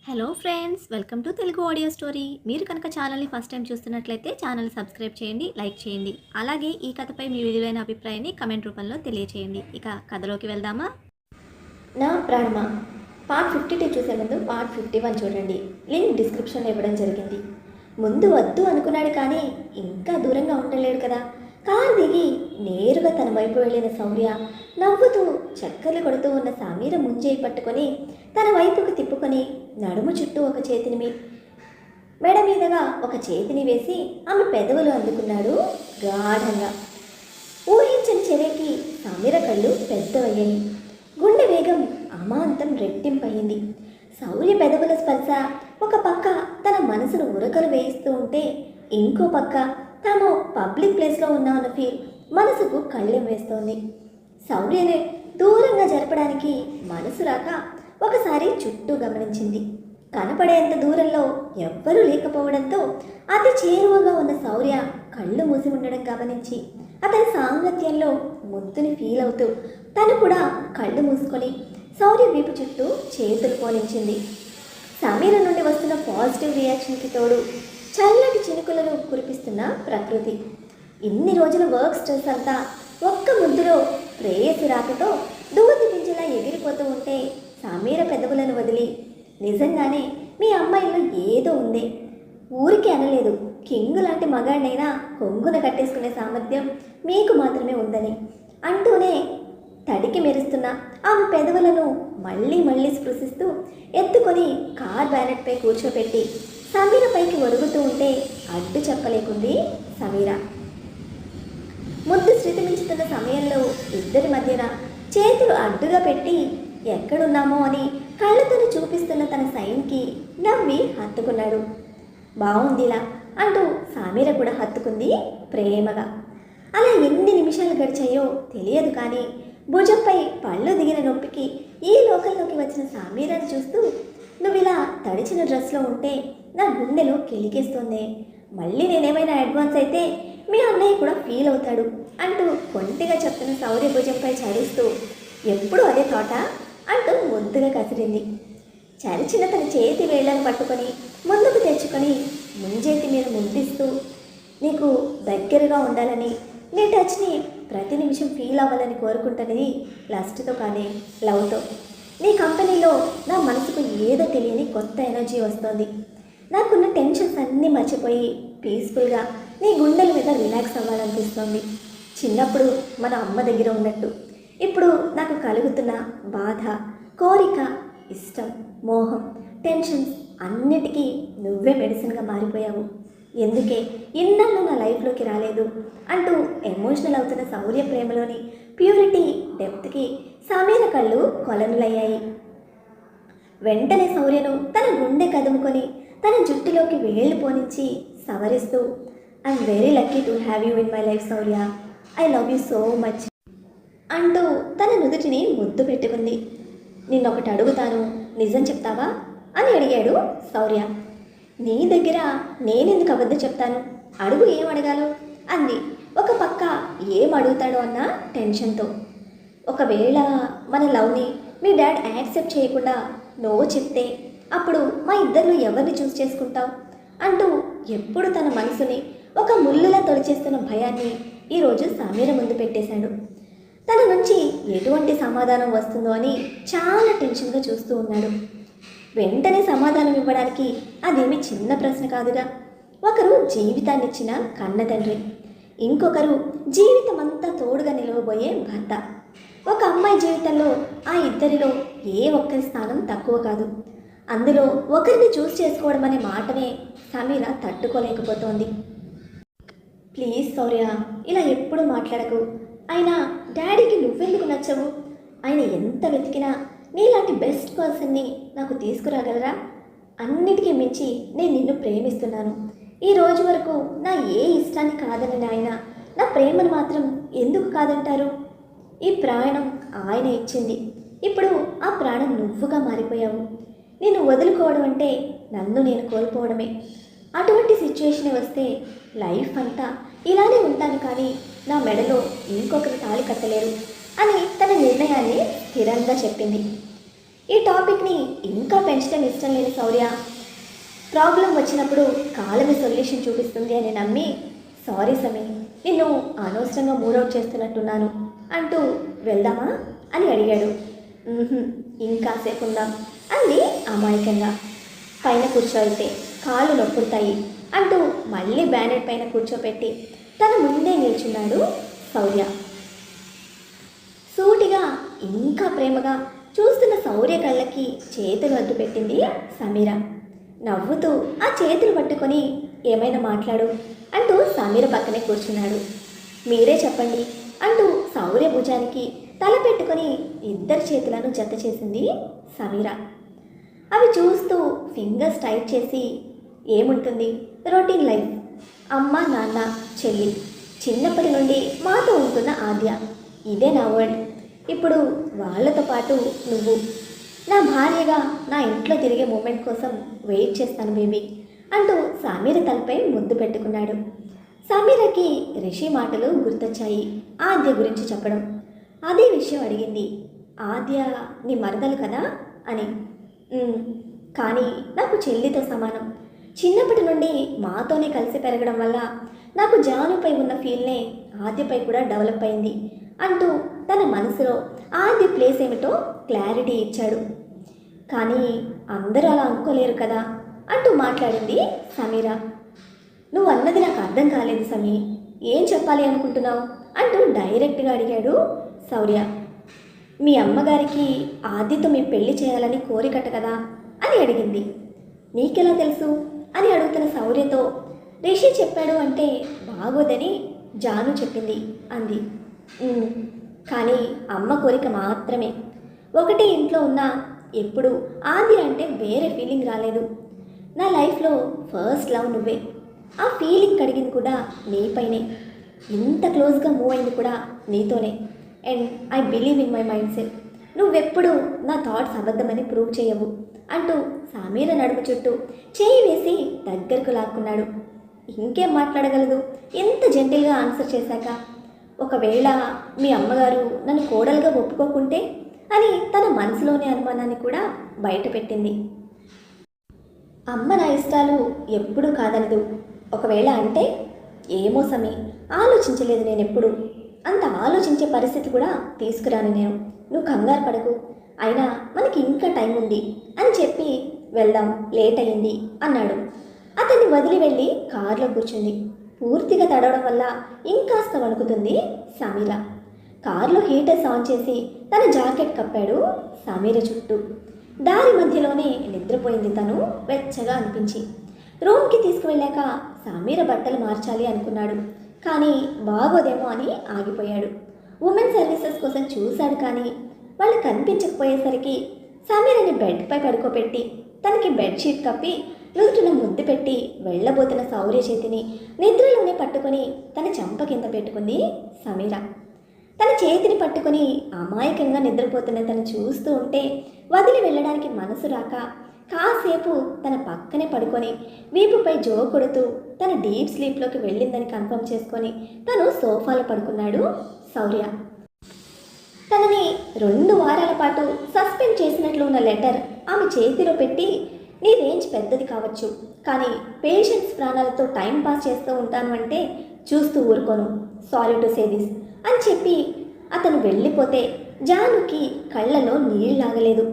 Hello friends, welcome to Telugu audio story. మీరు కనుక ఛానల్ని ఫస్ట్ టైం చూస్తున్నట్లయితే ఛానల్ సబ్స్క్రైబ్ చేయండి, లైక్ చేయండి. అలాగే ఈ కథపై మీ విలువైన అభిప్రాయాన్ని కమెంట్ రూపంలో తెలియచేయండి. ఇక కథలోకి వెళ్దామా? నా ప్రాణమా పార్ట్ 52 చూసే ముందు పార్ట్ 51 చూడండి. లింక్ డిస్క్రిప్షన్లో ఇవ్వడం జరిగింది. ముందు వద్దు అనుకున్నాడు, కానీ ఇంకా దూరంగా ఉండలేడు కదా. కారు దిగి నేరుగా తన వైపు వెళ్ళిన శౌర్య నవ్వుతూ చక్కర్లు కొడుతూ ఉన్న సమీర ముంజేయి పట్టుకొని తన వైపుకు తిప్పుకొని నడుము చుట్టూ ఒక చేతిని మెడ మీదగా ఒక చేతిని వేసి ఆమె పెదవులు అందుకున్నాడు గాఢంగా. ఊహించని చర్యకి సమీర కళ్ళు పెద్దవయ్యాయి. గుండె వేగం అమాంతం రెట్టింపయింది. శౌర్య పెదవుల స్పర్శ ఒక పక్క తన మనసును ఉరకలు వేయిస్తూ ఉంటే, ఇంకో పక్క తాము పబ్లిక్ ప్లేస్లో ఉన్నామన్న ఫీల్ మనసుకు కళ్ళెం వేస్తోంది. శౌర్యని దూరంగా జరపడానికి మనసు రాక ఒకసారి చుట్టూ గమనించింది. కనపడేంత దూరంలో ఎవ్వరూ లేకపోవడంతో అతి చేరువగా ఉన్న శౌర్య కళ్ళు మూసి ఉండడం గమనించి అతని సాంగత్యంలో ముద్దుని ఫీల్ అవుతూ తను కూడా కళ్ళు మూసుకొని శౌర్య వీపు చుట్టూ చేతులు పోలించింది. సమీర నుండి వస్తున్న పాజిటివ్ రియాక్షన్కి తోడు చల్లటి చినుకులను కురిపిస్తున్న ప్రకృతి. ఇన్ని రోజుల వర్క్ స్ట్రెస్ అంతా ఒక్క ముద్దులో ప్రేయసి రాకతో దూది పింజలా ఎగిరిపోతూ ఉంటే సమీర పెదవులను వదిలి, నిజంగానే మీ అమ్మాయిలో ఏదో ఉందే, ఊరికి అనలేదు, కింగు లాంటి మగాడినైనా కొంగున కట్టేసుకునే సామర్థ్యం మీకు మాత్రమే ఉందని అంటూనే తడికి మెరుస్తున్న ఆమె పెదవులను మళ్ళీ మళ్ళీ స్పృశిస్తూ ఎత్తుకొని కార్ బ్యానెట్పై కూర్చోపెట్టి సమీర పైకి ఒరుగుతూ ఉంటే అడ్డు చెప్పలేకుంది సమీర. ముద్దు శృతిమించుతున్న సమయంలో ఇద్దరి మధ్యన చేతులు అడ్డుగా పెట్టి ఎక్కడున్నామో అని కళ్ళతో చూపిస్తున్న తన సైన్కి నవ్వి హత్తుకున్నాడు. బాగుందిలా అంటూ సమీర కూడా హత్తుకుంది ప్రేమగా. అలా ఎన్ని నిమిషాలు గడిచాయో తెలియదు, కానీ భుజంపై పళ్ళు దిగిన నొప్పికి ఈ లోకంలోకి వచ్చిన సమీరని చూస్తూ, నువ్వు ఇలా తడిచిన డ్రెస్లో ఉంటే నా గుండెలో కిలికేస్తోంది, మళ్ళీ నేనేమైనా అడ్వాన్స్ అయితే మీ అన్నయ్య కూడా ఫీల్ అవుతాడు అంటూ కొంటిగా చెప్తున్న శౌర్య భుజంపై చడిస్తూ, ఎప్పుడు అదే తోట అంటూ ముద్దుగా కసిరింది. చరిచిన తన చేతి వేళ్లను పట్టుకొని ముందుకు తెచ్చుకొని ముంజేతి మీద ముద్దిస్తూ, నీకు దగ్గరగా ఉండాలని, నీ టచ్ని ప్రతి నిమిషం ఫీల్ అవ్వాలని కోరుకుంటున్నది లస్ట్తో కానీ లవ్తో. నీ కంపెనీలో నా మనసుకు ఏదో తెలియని కొత్త ఎనర్జీ వస్తుంది. నాకున్న టెన్షన్స్ అన్నీ మర్చిపోయి పీస్ఫుల్గా నీ గుండెల మీద రిలాక్స్ అవ్వాలనిపిస్తుంది. చిన్నప్పుడు మన అమ్మ దగ్గర ఉన్నట్టు ఇప్పుడు నాకు కలుగుతున్న బాధ, కోరిక, ఇష్టం, మోహం, టెన్షన్స్ అన్నిటికీ నువ్వే మెడిసిన్గా మారిపోయావు. ఎందుకే ఇన్నాళ్ళు నా లైఫ్లోకి రాలేదు అంటూ ఎమోషనల్ అవుతున్న శౌర్య ప్రేమలోని ప్యూరిటీ, డెప్త్కి సమీర కళ్ళు కొలనులయ్యాయి. వెంటనే శౌర్యను తన గుండె కదుముకొని తన జుట్టులోకి వేళ్లు పోనించి సవరిస్తూ, I'm very lucky to have you in my life Shaurya, I love you so much అంటూ తన నుదుటిని ముద్దు పెట్టుకుంది. నిన్నొకటి అడుగుతాను, నిజం చెప్తావా అని అడిగాడు శౌర్య. నీ దగ్గర నేనెందుకు అబద్ధం చెప్తాను, అడుగు, ఏం అడగాలో అంది ఒక పక్క ఏం అడుగుతాడో అన్న టెన్షన్తో. ఒకవేళ మన లవ్ని మీ డాడ్ యాక్సెప్ట్ చేయకుండా నో చెప్తే అప్పుడు మా ఇద్దరిలో ఎవరిని చూస్ చేసుకుంటావు అంటూ ఎప్పుడు తన మనసుని ఒక ముళ్ళులా తొలిచేస్తున్న భయాన్ని ఈరోజు సమీర ముందు పెట్టేశాడు. తన నుంచి ఎటువంటి సమాధానం వస్తుందో అని చాలా టెన్షన్గా చూస్తూ ఉన్నాడు. వెంటనే సమాధానం ఇవ్వడానికి అదేమి చిన్న ప్రశ్న కాదుగా. ఒకరు జీవితాన్నిచ్చిన కన్న తండ్రి, ఇంకొకరు జీవితం అంతా తోడుగా నిలవబోయే భర్త. ఒక అమ్మాయి జీవితంలో ఆ ఇద్దరిలో ఏ ఒక్కరి స్థానం తక్కువ కాదు. అందులో ఒకరిని చూస్ చేసుకోవడం అనే మాటనే సమీర తట్టుకోలేకపోతోంది. ప్లీజ్ శౌర్య, ఇలా ఎప్పుడు మాట్లాడకు. అయినా డాడీకి నువ్వెందుకు నచ్చవు? ఆయన ఎంత వెతికినా నీలాంటి బెస్ట్ పర్సన్ని నాకు తీసుకురాగలరా? అన్నిటికీ మించి నేను నిన్ను ప్రేమిస్తున్నాను. ఈ రోజు వరకు నా ఏ ఇష్టాన్ని కాదని ఆయన నా ప్రేమను మాత్రం ఎందుకు కాదంటారు? ఈ ప్రాణం ఆయన ఇచ్చింది, ఇప్పుడు ఆ ప్రాణం నువ్వుగా మారిపోయావు. నేను వదులుకోవడం అంటే నన్ను నేను కోల్పోవడమే. అటువంటి సిచ్యువేషన్ వస్తే లైఫ్ అంతా ఇలానే ఉంటాను, కానీ నా మెడలో ఇంకొకరి తాళి కట్టలేరు అని తన నిర్ణయాన్ని స్థిరంగా చెప్పింది. ఈ టాపిక్ని ఇంకా పెంచడం ఇష్టం లేని శౌర్య ప్రాబ్లం వచ్చినప్పుడు కాలమే సొల్యూషన్ చూపిస్తుంది అని నమ్మి, సారీ సమీ, నిన్ను అనవసరంగా మూడౌట్ చేస్తున్నట్టున్నాను అంటూ వెళ్దామా అని అడిగాడు. ఇంకాసేపు ఉందాం అంది అమాయకంగా. పైన కూర్చోయితే కాళ్ళు నొప్పుతాయి అంటూ మళ్ళీ బ్యానెట్ పైన కూర్చోపెట్టి తన ముందే నిల్చున్నాడు శౌర్య. సూటిగా ఇంకా ప్రేమగా చూస్తున్న శౌర్య కళ్ళకి చేతులు అడ్డు పెట్టింది సమీర. నవ్వుతూ ఆ చేతులు పట్టుకొని ఏమైనా మాట్లాడు అంటూ సమీర పక్కనే కూర్చున్నాడు. మీరే చెప్పండి అంటూ శౌర్య భుజానికి తల పెట్టుకొని ఇద్దరి చేతులను జత చేసింది సమీర. అవి చూస్తూ ఫింగర్స్ టైట్ చేసి, ఏముంటుంది, రొటీన్ లైఫ్, అమ్మ నాన్న చెల్లి, చిన్నప్పటి నుండి మాతో ఉంటున్న ఆద్య, ఇదే నా వరల్డ్. ఇప్పుడు వాళ్ళతో పాటు నువ్వు, నా భార్యగా నా ఇంట్లో తిరిగే మూమెంట్ కోసం వెయిట్ చేస్తాను బేబీ అంటూ సమీర తలపై ముద్దు పెట్టుకున్నాడు. సమీరకి రిషి మాటలు గుర్తొచ్చాయి ఆద్య గురించి చెప్పడం. అదే విషయం అడిగింది. ఆద్య నీ మరదలు కదా అని. కానీ నాకు చెల్లితో సమానం. చిన్నప్పటి నుండి మాతోనే కలిసి పెరగడం వల్ల నాకు జానుపై ఉన్న ఫీల్నే ఆద్యపై కూడా డెవలప్ అయింది అంటూ తన మనసులో ఆద్య ప్లేస్ ఏమిటో క్లారిటీ ఇచ్చాడు. కానీ అందరూ అలా అనుకోలేరు కదా అంటూ మాట్లాడింది సమీర. నువ్వు అన్నది నాకు అర్థం కాలేదు సమీ, ఏం చెప్పాలి అనుకుంటున్నావు అంటూ డైరెక్ట్గా అడిగాడు శౌర్య. మీ అమ్మగారికి ఆద్యతో మీ పెళ్లి చేయాలని కోరికట కదా అని అడిగింది. నీకెలా తెలుసు అని అడుగుతున్న శౌర్యతో, రిషి చెప్పాడు అంటే బాగోదని జాను చెప్పింది అంది. కానీ అమ్మ కోరిక మాత్రమే. ఒకటే ఇంట్లో ఉన్నా ఎప్పుడు ఆద్య అంటే వేరే ఫీలింగ్ రాలేదు. నా లైఫ్లో ఫస్ట్ లవ్ నువ్వే. ఆ ఫీలింగ్ కడిగింది కూడా నీపైనే. ఇంత క్లోజ్గా మూవ్ అయింది కూడా నీతోనే. And I believe in my mind set. నువ్వెప్పుడు నా థాట్స్ అబద్ధమని ప్రూవ్ చేయవు అంటూ సమీర నడుము చుట్టూ చేయి వేసి దగ్గరకు లాక్కున్నాడు. ఇంకేం మాట్లాడగలదు ఎంత జెంటిల్గా ఆన్సర్ చేశాక. ఒకవేళ మీ అమ్మగారు నన్ను కోడలుగా ఒప్పుకోకుంటే అని తన మనసులోని అనుమానాన్ని కూడా బయటపెట్టింది. అమ్మ నా ఇష్టాలు ఎప్పుడూ కాదనదు. ఒకవేళ అంటే ఏమో సమీ, ఆలోచించలేదు నేనెప్పుడు. అంత ఆలోచించే పరిస్థితి కూడా తీసుకురాను నేను. నువ్వు కంగారు పడకు, అయినా మనకి ఇంకా టైం ఉంది అని చెప్పి వెళ్దాం, లేట్ అయింది అన్నాడు. అతన్ని వదిలి వెళ్ళి కారులో కూర్చుంది. పూర్తిగా తడవడం వల్ల ఇంకాస్త వణుకుతుంది సమీర. కారులో హీటర్స్ ఆన్ చేసి తన జాకెట్ కప్పాడు సమీర చుట్టూ. దారి మధ్యలోనే నిద్రపోయింది తను వెచ్చగా అనిపించి. రూమ్కి తీసుకువెళ్ళాక సమీర బట్టలు మార్చాలి అనుకున్నాడు. కానీ బాగోదేమో అని ఆగిపోయాడు. ఉమెన్ సర్వీసెస్ కోసం చూశాడు కానీ వాళ్ళు కనిపించకపోయేసరికి సమీరని బెడ్పై పడుకోబెట్టి తనకి బెడ్షీట్ కప్పి నుదుటిన ముద్దు పెట్టి వెళ్ళబోతున్న శౌర్య చేతిని నిద్రలోనే పట్టుకొని తన చెంప కింద పెట్టుకుంది సమీర. తన చేతిని పట్టుకొని అమాయకంగా నిద్రపోతున్న తను చూస్తూ ఉంటే వదిలి వెళ్ళడానికి మనసు రాక కాసేపు తన పక్కనే పడుకొని వీపుపై జో కొడుతూ తన డీప్ స్లీప్లోకి వెళ్ళిందని కన్ఫర్మ్ చేసుకొని తను సోఫాలో పడుకున్నాడు శౌర్య. తనని 2 వారాల పాటు సస్పెండ్ చేసినట్లు ఉన్న లెటర్ ఆమె చేతిలో పెట్టి, నీ రేంజ్ పెద్దది కావచ్చు కానీ పేషెంట్స్ ప్రాణాలతో టైం పాస్ చేస్తూ ఉంటాను అంటే చూస్తూ ఊరుకోను, సారీ టు సే దిస్ అని చెప్పి అతను వెళ్ళిపోతే జానుకి కళ్ళలో నీళ్ళాగలేదు.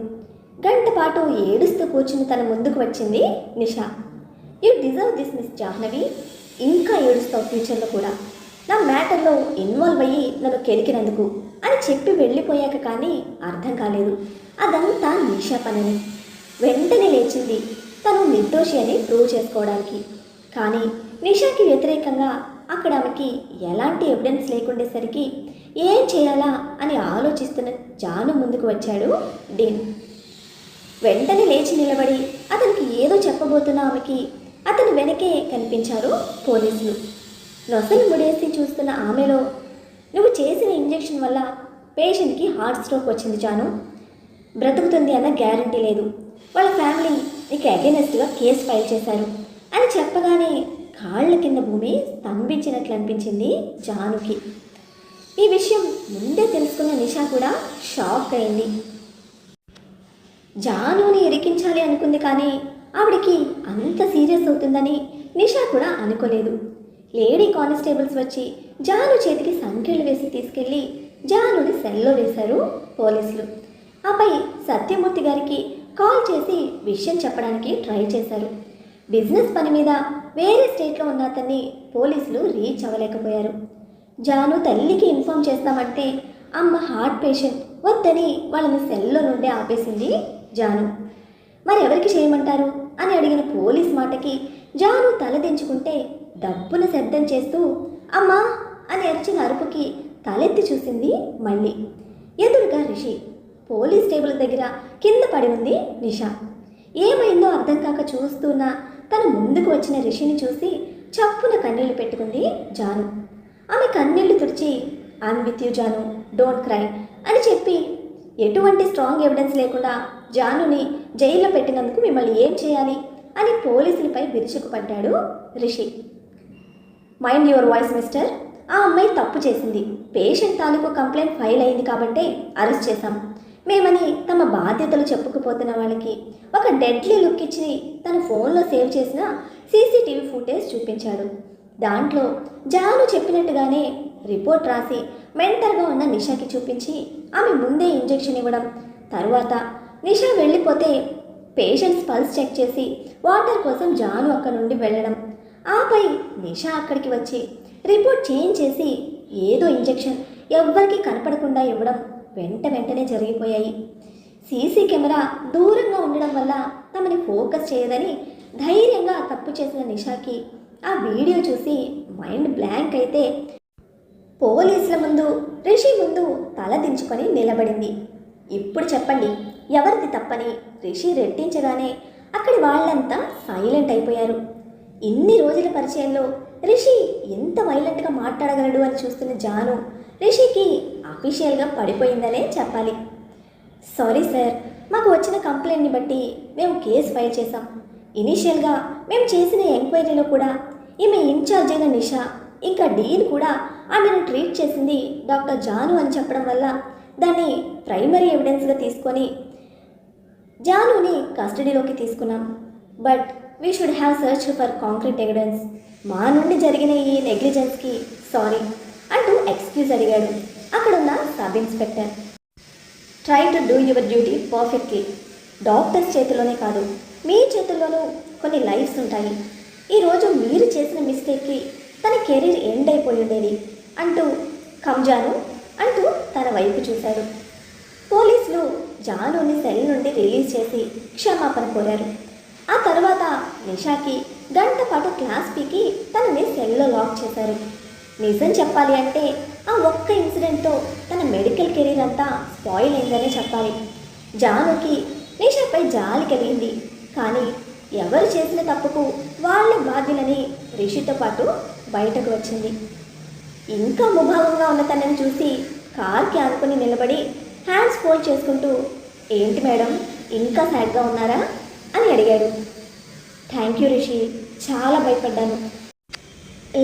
గంట పాటు ఏడుస్తూ కూర్చుని తన ముందుకు వచ్చింది నిషా. You deserve this miss Jahnavi, ఇంకా ఏడుస్తావు ఫ్యూచర్లో కూడా, నా మ్యాటర్లో ఇన్వాల్వ్ అయ్యి నన్ను కెలికినందుకు అని చెప్పి వెళ్ళిపోయాక కానీ అర్థం కాలేదు అదంతా నిషా పనని. వెంటనే లేచింది తను నిర్దోషి అని ప్రూవ్ చేసుకోవడానికి. కానీ నిషాకి వ్యతిరేకంగా అక్కడ ఆమెకి ఎలాంటి ఎవిడెన్స్ లేకుండేసరికి ఏం చేయాలా అని ఆలోచిస్తున్న జాను ముందుకు వచ్చాడు డీన్. వెంటనే లేచి నిలబడి అతనికి ఏదో చెప్పబోతున్న ఆమెకి అతని వెనకే కనిపించారు పోలీసులు. నొసలు ముడేసి చూస్తున్న ఆమెలో, నువ్వు చేసిన ఇంజెక్షన్ వల్ల పేషెంట్కి హార్ట్ స్ట్రోక్ వచ్చింది జాను, బ్రతుకుతుంది అన్న గ్యారంటీ లేదు, వాళ్ళ ఫ్యామిలీ నీకు అగెనెస్ట్గా కేసు ఫైల్ చేశారు అని చెప్పగానే కాళ్ళ కింద భూమి స్తంభించినట్లు అనిపించింది జానుకి. ఈ విషయం ముందే తెలుసుకున్న నిషా కూడా షాక్ అయింది. జానుని ఇరికించాలి అనుకుంది కానీ ఆవిడికి అంత సీరియస్ అవుతుందని నిషా కూడా అనుకోలేదు. లేడీ కానిస్టేబుల్స్ వచ్చి జాను చేతికి సంకెళ్ళు వేసి తీసుకెళ్లి జానుని సెల్లో వేశారు పోలీసులు. ఆపై సత్యమూర్తి గారికి కాల్ చేసి విషయం చెప్పడానికి ట్రై చేశారు. బిజినెస్ పని మీద వేరే స్టేట్లో ఉన్న అతన్ని పోలీసులు రీచ్ అవ్వలేకపోయారు. జాను తల్లికి ఇన్ఫామ్ చేస్తామంటే అమ్మ హార్ట్ పేషెంట్ వద్దని వాళ్ళని సెల్లో నుండే ఆపేసింది జాను. మరి ఎవరికి చేయమంటారు అని అడిగిన పోలీస్ మాటకి జాను తలదించుకుంటే డబ్బును శబ్దం చేస్తూ అమ్మా అని అరిచిన అరుపుకి తలెత్తి చూసింది. మళ్ళీ ఎదురుగా రిషి. పోలీస్ టేబుల్ దగ్గర కింద పడి ఉంది నిషా. ఏమైందో అర్థం కాక చూస్తున్న తన ముందుకు వచ్చిన రిషిని చూసి చప్పున కన్నీళ్లు పెట్టుకుంది జాను. ఆమె కన్నీళ్లు తుడిచి I'm with you Janu, don't cry అని చెప్పి ఎటువంటి స్ట్రాంగ్ ఎవిడెన్స్ లేకుండా జానుని జైల్లో పెట్టినందుకు మిమ్మల్ని ఏం చేయాలి అని పోలీసులపై విరుచుకుపడ్డాడు Rishi. Mind your voice mister. ఆ అమ్మాయి తప్పు చేసింది. పేషెంట్ తాలూకు కంప్లైంట్ ఫైల్ అయింది కాబట్టే అరెస్ట్ చేశాం. మేమని తమ బాధ్యతలు చెప్పుకుపోతున్న వాళ్ళకి ఒక డెడ్లీ లుక్ ఇచ్చి తన ఫోన్లో సేవ్ చేసిన సీసీటీవీ ఫుటేజ్ చూపించాడు. దాంట్లో జాను చెప్పినట్టుగానే రిపోర్ట్ రాసి మెంటల్గా ఉన్న నిషాకి చూపించి ఆమె ముందే ఇంజెక్షన్ ఇవ్వడం, తరువాత నిషా వెళ్ళిపోతే పేషెంట్స్ పల్స్ చెక్ చేసి వాటర్ కోసం జాను అక్కడ నుండి వెళ్ళడం, ఆపై నిషా అక్కడికి వచ్చి రిపోర్ట్ చేంజ్ చేసి ఏదో ఇంజెక్షన్ ఎవ్వరికి కనపడకుండా ఇవ్వడం వెంటనే జరిగిపోయాయి. సీసీ కెమెరా దూరంగా ఉండడం వల్ల తమని ఫోకస్ చేయదని ధైర్యంగా తప్పు చేసిన నిషాకి ఆ వీడియో చూసి మైండ్ బ్లాంక్ అయితే పోలీసుల ముందు రిషి ముందు తల దించుకొని నిలబడింది. ఇప్పుడు చెప్పండి ఎవరిది తప్పని రిషి రెట్టించగానే అక్కడి వాళ్ళంతా సైలెంట్ అయిపోయారు. ఇన్ని రోజుల పరిచయంలో రిషి ఎంత వైలెంట్గా మాట్లాడగలడు అని చూస్తున్న జాను రిషికి అఫీషియల్గా పడిపోయిందనే చెప్పాలి. సారీ సార్, మాకు వచ్చిన కంప్లైంట్ని బట్టి మేము కేసు ఫైల్ చేశాం. ఇనీషియల్గా మేము చేసిన ఎంక్వైరీలో కూడా ఈమె ఇన్ఛార్జ్ అయిన నిషా ఇంకా డీన్ కూడా ఆమెను ట్రీట్ చేసింది డాక్టర్ జాను అని చెప్పడం వల్ల దాన్ని ప్రైమరీ ఎవిడెన్స్గా తీసుకొని జానుని కస్టడీలోకి తీసుకున్నాం. But we should have search for concrete evidence. మా నుండి జరిగిన ఈ నెగ్లిజెన్స్కి సారీ అంటూ ఎక్స్క్యూజ్ అడిగాడు అక్కడున్న sub inspector. Try to do your duty perfectly. Doctors చేతిలోనే కాదు మీ చేతుల్లోనూ కొన్ని లైఫ్స్ ఉంటాయి. ఈరోజు మీరు చేసిన మిస్టేక్కి తన కెరీర్ ఎండ్ అయిపోయి ఉండేది అంటూ జాను అంటూ తన వైపు చూశాడు. పోలీసులు జానుని సెల్ నుండి రిలీజ్ చేసి క్షమాపణ కోరారు. ఆ తర్వాత నిషాకి గంట పాటు క్లాస్ పీకి తనని సెల్లో లాక్ చేశారు. నిజం చెప్పాలి అంటే ఆ ఒక్క ఇన్సిడెంట్తో తన మెడికల్ కెరీర్ అంతా స్పాయిల్ అయిందనే చెప్పాలి. జానుకి నిషాపై జాలి కలిగింది. కానీ ఎవరు చేసిన తప్పుకు వాళ్ళ బాధ్యులని రిషితో పాటు బయటకు వచ్చింది. ఇంకా ముభావంగా ఉన్న తనని చూసి కార్కి ఆనుకుని నిలబడి హ్యాండ్స్ ఫోల్డ్ చేసుకుంటూ ఏంటి మేడం ఇంకా సాడ్గా ఉన్నారా అని అడిగాడు. థ్యాంక్ యూ రిషి, చాలా భయపడ్డాను.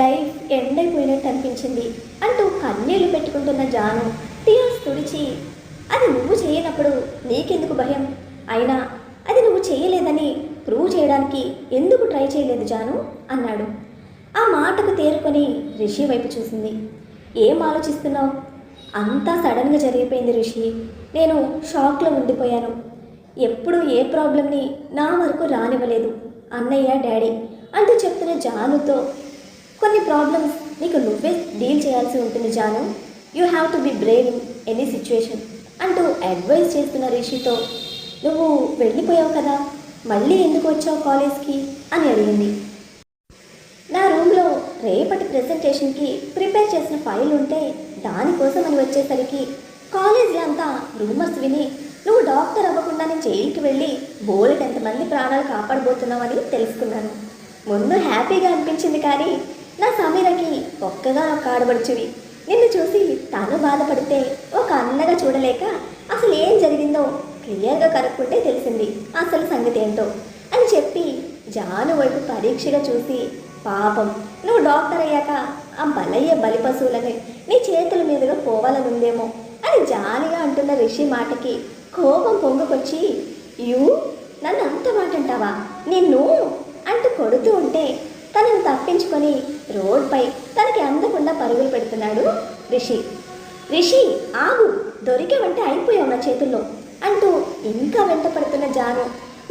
లైఫ్ ఎండ్ అయిపోయినట్టు అనిపించింది అంటూ కన్నీళ్లు పెట్టుకుంటున్న జాను టీయర్స్ తుడిచి అది నువ్వు చేయనప్పుడు నీకెందుకు భయం? అయినా అది నువ్వు చేయలేదని ప్రూవ్ చేయడానికి ఎందుకు ట్రై చేయలేదు జాను అన్నాడు. ఆ మాటకు తేరుకొని రిషి వైపు చూసింది. ఏం ఆలోచిస్తున్నావు? అంతా సడన్గా జరిగిపోయింది రిషి. నేను షాక్లో ఉండిపోయాను. ఎప్పుడూ ఏ ప్రాబ్లంని నా వరకు రానివ్వలేదు అన్నయ్య డాడీ అంటూ చెప్తున్న జానుతో కొన్ని ప్రాబ్లమ్స్ నీకు నువ్వే డీల్ చేయాల్సి ఉంటుంది Janu. You have to be brave in any situation అంటూ అడ్వైస్ చేస్తున్న రిషితో నువ్వు వెళ్ళిపోయావు కదా, మళ్ళీ ఎందుకు వచ్చావు కాలేజ్కి అని అడిగింది. నా రూమ్లో రేపటి ప్రెజెంటేషన్కి ప్రిపేర్ చేసిన ఫైల్ ఉంటే దానికోసం అని వచ్చేసరికి కాలేజ్లో అంతా రూమర్స్ విని నువ్వు డాక్టర్ అవ్వకుండానే జైలుకి వెళ్ళి బోలెట్ ఎంతమంది ప్రాణాలు కాపాడబోతున్నావని తెలుసుకున్నాను. ముందు హ్యాపీగా అనిపించింది, కానీ నా సమీరకి ఒక్కగా ఒక ఆడబడుచువి. నిన్ను చూసి తను బాధపడితే ఒక అన్నగా చూడలేక అసలు ఏం జరిగిందో క్లియర్గా కనుక్కుంటే తెలిసింది అసలు సంగతి ఏంటో అని చెప్పి జాను వైపు పరీక్షగా చూసి పాపం నువ్వు డాక్టర్ అయ్యాక ఆ బలయ్యే బలి పశువులని నీ చేతుల మీదుగా పోవాలనుందేమో అని జాలిగా అంటున్న రిషి మాటకి కోపం పొంగుకొచ్చి యూ నన్ను అంత మాట అంటావా నిన్ను అంటూ కొడుతూ ఉంటే తనను తప్పించుకొని రోడ్పై తనకి అందకుండా పరుగులు పెడుతున్నాడు రిషి. రిషి ఆగు, దొరికేవంటే అయిపోయావు నా చేతుల్లో అంటూ ఇంకా వెంట పడుతున్న జాను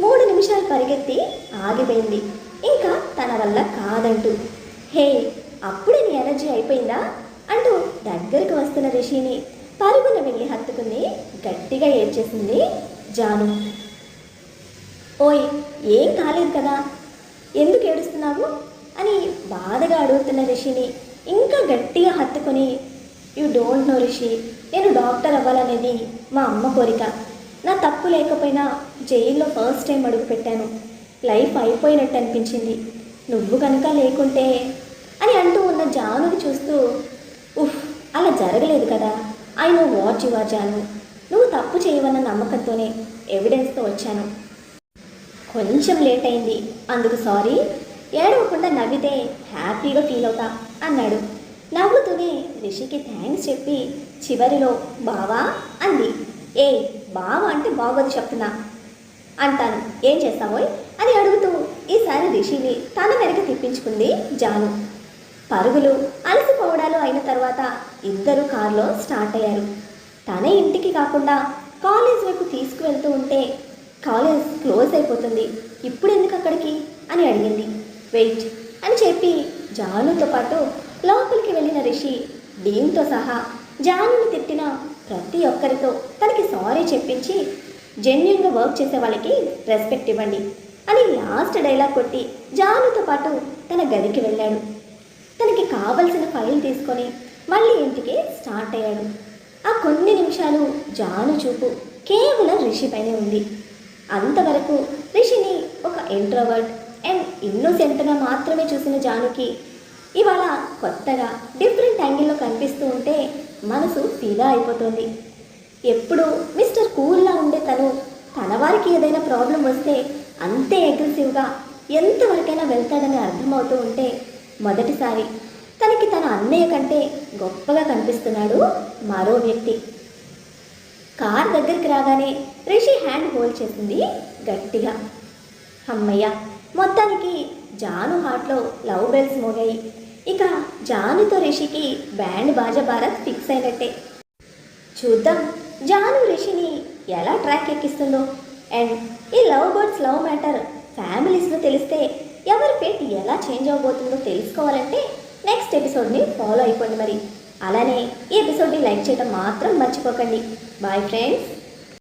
3 నిమిషాలు పరిగెత్తి ఆగిపోయింది. ఇంకా తన వల్ల కాదంటూ. హే, అప్పుడే నీ ఎనర్జీ అయిపోయిందా అంటూ దగ్గరకు వస్తున్న రిషిని పరుగున వెళ్ళి హత్తుకుని గట్టిగా ఏడ్చేసింది జాను. ఓయ్, ఏం కాలేదు కదా, ఎందుకు ఏడుస్తున్నావు అని బాధగా అడుగుతున్న రిషిని ఇంకా గట్టిగా హత్తుకొని, యూ డోంట్ నో రిషి, నేను డాక్టర్ అవ్వాలనేది మా అమ్మ కోరిక. నా తప్పు లేకపోయినా జైల్లో ఫస్ట్ టైం అడుగు పెట్టాను. లైఫ్ అయిపోయినట్టు అనిపించింది, నువ్వు కనుక లేకుంటే అని అంటూ ఉన్న జానుని చూస్తూ, ఉఫ్, అలా జరగలేదు కదా, I know what you are Janu, నువ్వు తప్పు చేయవన్న నమ్మకంతోనే ఎవిడెన్స్తో వచ్చాను. కొంచెం లేట్ అయింది, అందుకు సారీ, ఏడవకుండా నవ్వితే హ్యాపీగా ఫీల్ అవుతా అన్నాడు. నవ్వుతూనే రిషికి థ్యాంక్స్ చెప్పి చివరిలో బావా అంది. ఏ బావా అంటే బాగోదు చెప్తున్నా, అంటాను ఏం చేస్తావోయ్ అని అడుగుతూ ఈసారి రిషిని తన వెనక తిప్పించుకుంది జాను. పరుగులు అలసిపోవడాలు అయిన తర్వాత ఇద్దరు కారులో స్టార్ట్ అయ్యారు. తన ఇంటికి కాకుండా కాలేజ్ వైపు తీసుకువెళ్తూ ఉంటే, కాలేజ్ క్లోజ్ అయిపోతుంది, ఇప్పుడు ఎందుకు అక్కడికి అని అడిగింది. వెయిట్ అని చెప్పి జానుతో పాటు లోపలికి వెళ్ళిన రిషి డీన్తో సహా జానుని తిట్టిన ప్రతి ఒక్కరితో తనకి సారీ చెప్పించి, జెన్యున్గా వర్క్ చేసే వాళ్ళకి రెస్పెక్ట్ ఇవ్వండి అని లాస్ట్ డైలాగ్ కొట్టి జానుతో పాటు తన గదికి వెళ్ళాడు. తనకి కావలసిన ఫైల్ తీసుకొని మళ్ళీ ఇంటికి స్టార్ట్ అయ్యాడు. ఆ కొన్ని నిమిషాలు జాను చూపు కేవలం రిషి పైనే ఉంది. అంతవరకు రిషిని ఒక ఇంట్రోవర్ట్ అండ్ ఇన్నోసెంట్గా మాత్రమే చూసిన జానుకి ఇవాళ కొత్తగా డిఫరెంట్ యాంగిల్లో కనిపిస్తూ ఉంటే మనసు ఫీదా అయిపోతుంది. ఎప్పుడు మిస్టర్ కూల్లా ఉండే తన వారికి ఏదైనా ప్రాబ్లం వస్తే అంతే అగ్రెసివ్గా ఎంతవరకైనా వెళ్తాడని అర్థమవుతూ ఉంటే, మొదటిసారి తనకి తన అన్నయ్య కంటే గొప్పగా కనిపిస్తున్నాడు మరో వ్యక్తి. కార్ దగ్గరికి రాగానే రిషి హ్యాండ్ హోల్డ్ చేసింది గట్టిగా. అమ్మయ్య, మొత్తానికి జాను హార్ట్లో లవ్ బెల్స్ మోగాయి. ఇక జానుతో రిషికి బ్యాండ్ బాజా భారత్ ఫిక్స్ అయినట్టే. చూద్దాం జాను రిషిని ఎలా ట్రాక్ ఎక్కిస్తుందో. అండ్ ఈ లవ్ బర్డ్స్ లవ్ మ్యాటర్ ఫ్యామిలీస్లో తెలిస్తే ఎవరి ఫేట్ ఎలా చేంజ్ అవ్వబోతుందో తెలుసుకోవాలంటే నెక్స్ట్ ఎపిసోడ్ని ఫాలో అయిపోండి. మరి అలానే ఈ ఎపిసోడ్ని లైక్ చేయడం మాత్రం మర్చిపోకండి. Bye friends.